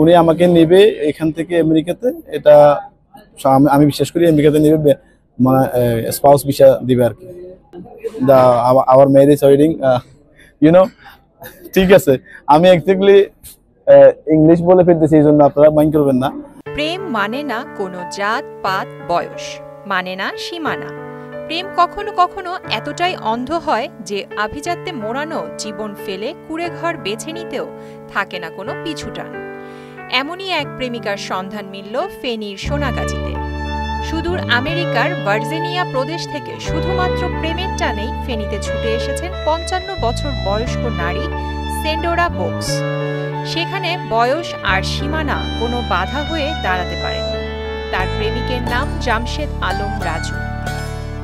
উনি আমাকে নেবে এখান থেকে আমেরিকাতে, এটা আমি বিশ্বাস করি আমেরিকাতে নেবে, মানে স্পাউস ভিসা দিবে আর কি। Our marriage wedding you know. ঠিক আছে, আমি এক্স্যাক্টলি ইংলিশ বলে ফেলতেছি, এই জন্য আপনারা মাইন্ড করবেন না। প্রেম মানে না কোনো জাত পাত বয়স, মানে না সীমানা। প্রেম কখনো কখনো এতটাই অন্ধ হয় যে আভিজাত্যে মোড়ানো জীবন ফেলে কুড়ে ঘর বেছে নিতেও থাকে না কোনো পিছুটান। এমনই এক প্রেমিকার সন্ধান মিলল ফেনীর সোনাগাজীতে। সুদূর আমেরিকার ভার্জিনিয়া প্রদেশ থেকে শুধুমাত্র প্রেমের টানেই ফেনীতে ছুটে এসেছেন ৫৫ বছর বয়স্ক নারী সেন্ডোরা বোকস। সেখানে বয়স আর সীমানা কোনো বাধা হয়ে দাঁড়াতে পারেনি। তার প্রেমিকের নাম জামশেদ আলম রাজু।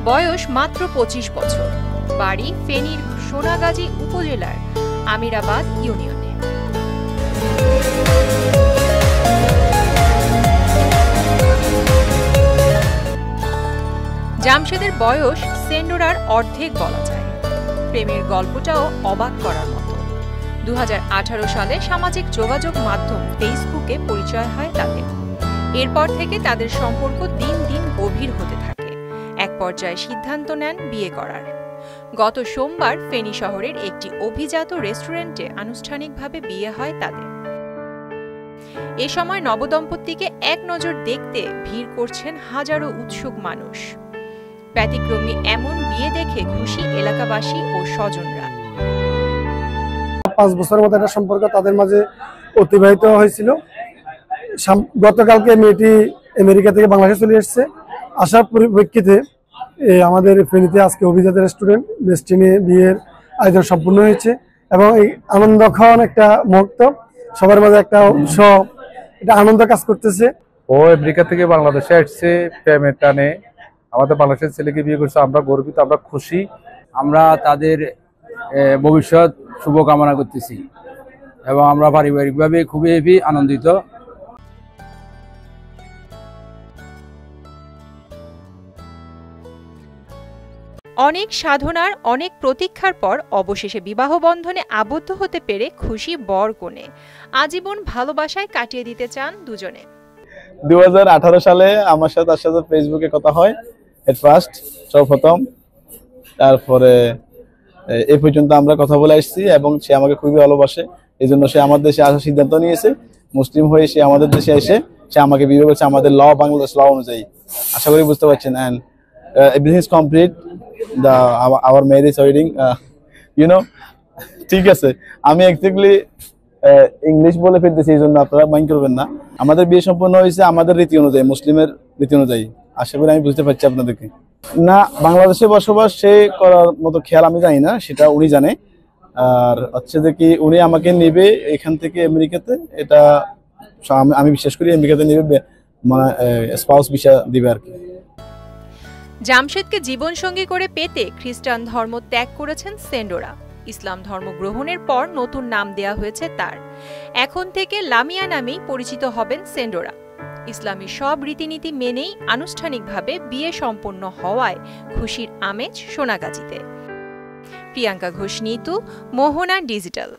বয়স মাত্র ২৫ বছর। বাড়ি ফেনীর সোনাগাজী উপজেলার আমিরাবাদ ইউনিয়নে। জামশেদের বয়স সেন্ডোরার অর্ধেক বলা যায়। প্রেমের গল্পটাও অবাক করার মতো। ২০১৮ সালে সামাজিক যোগাযোগ মাধ্যম ফেসবুকে পরিচয় হয় তাদের। এরপর থেকে তাদের সম্পর্ক দিন দিন গভীর হতে থাকে। এক পর্যায়ে সিদ্ধান্ত নেন বিয়ে করার। গত সোমবার ফেনী শহরের একটি অভিজাত রেস্টুরেন্টে আনুষ্ঠানিকভাবে বিয়ে হয় তাদের। এ সময় নবদম্পতিকে এক নজর দেখতে ভিড় করছেন হাজারো উৎসুক মানুষ। ব্যতিক্রমী এমন বিয়ে দেখে খুশি এলাকাবাসী ও স্বজনরা। ৫ বছরের মতো একটা সম্পর্ক তাদের মাঝে অতিবাহিত হয়েছিল। গতকালকে মেয়েটি আমেরিকা থেকে বাংলাদেশে চলে এসেছে। আসার পরিপ্রেক্ষিতে আমাদের ফেনীতে আজকে অভিজাত রেস্টুরেন্ট ডেস্টিনি বিয়ের আয়োজন সম্পূর্ণ হয়েছে এবং এই আনন্দক্ষণ একটা মুহূর্ত, সবার মাঝে একটা উৎসব, এটা আনন্দ কাজ করতেছে। ও আমেরিকা থেকে বাংলাদেশে আসছে প্রেমের টানে, আমাদের বাংলাদেশের ছেলেকে বিয়ে করছে। আমরা গর্বিত, আমরা খুশি। আমরা তাদের ভবিষ্যৎ শুভকামনা করতেছি এবং আমরা পারিবারিকভাবে খুবই আনন্দিত। অনেক সাধনার, অনেক প্রতীক্ষার পর অবশেষে বিবাহ বন্ধনে আবদ্ধ হতে পেরে খুশি বর কনে। আজীবন ভালোবাসায় কাটিয়ে দিতে চান দুজনে। ২০১৮ সালে আমার সাথে তার সাথে ফেসবুকে কথা হয় এট ফার্স্ট, সর্বপ্রথম। তারপরে এই পর্যন্ত আমরা কথা বলে আসছি এবং সে আমাকে খুবই ভালোবাসে। এই জন্য সে আমার দেশে আসার সিদ্ধান্ত নিয়েছে। মুসলিম হয়ে সে আমাদের দেশে এসে সে আমাকে বিয়ে করছে আমাদের বাংলাদেশ ল অনুযায়ী। আশা করি বুঝতে পারছেন। And everything is complete, our marriage wedding you know. ঠিক আছে, আমি এক্স্যাক্টলি ইংলিশ বলে ফেলতেছি, এই জন্য আপনারা মাইন্ড করবেন না। আমাদের বিয়ে সম্পন্ন হয়েছে আমাদের রীতি অনুযায়ী, মুসলিমের রীতি অনুযায়ী। আশা করি আমি বুঝতে পারছি আপনাদেরকে। না, বাংলাদেশে বসবাস সে করার মতো খেয়াল আমি জানি না, সেটা উনি জানে। আর হচ্ছে যে কি উনি আমাকে নেবে এখান থেকে আমেরিকাতে, এটা আমি বিশ্বাস করি আমেরিকাতে নেবে, মানে স্পাউস ভিসা দিবে আর কি। জামশেদকে জীবনসঙ্গী করে পেতে খ্রিস্টান ধর্ম ত্যাগ করেছেন সেন্ডোরা। ইসলাম ধর্ম গ্রহণের পর নতুন নাম দেয়া হয়েছে তার। এখন থেকে লামিয়া নামেই পরিচিত হবেন সেন্ডোরা। ইসলামী সব রীতিনীতি মেনেই আনুষ্ঠানিকভাবে বিয়ে সম্পন্ন হওয়ায় খুশির আমেজ সোনাগাজীতে। প্রিয়াঙ্কা ঘোষ, নিতু, মোহনা ডিজিটাল।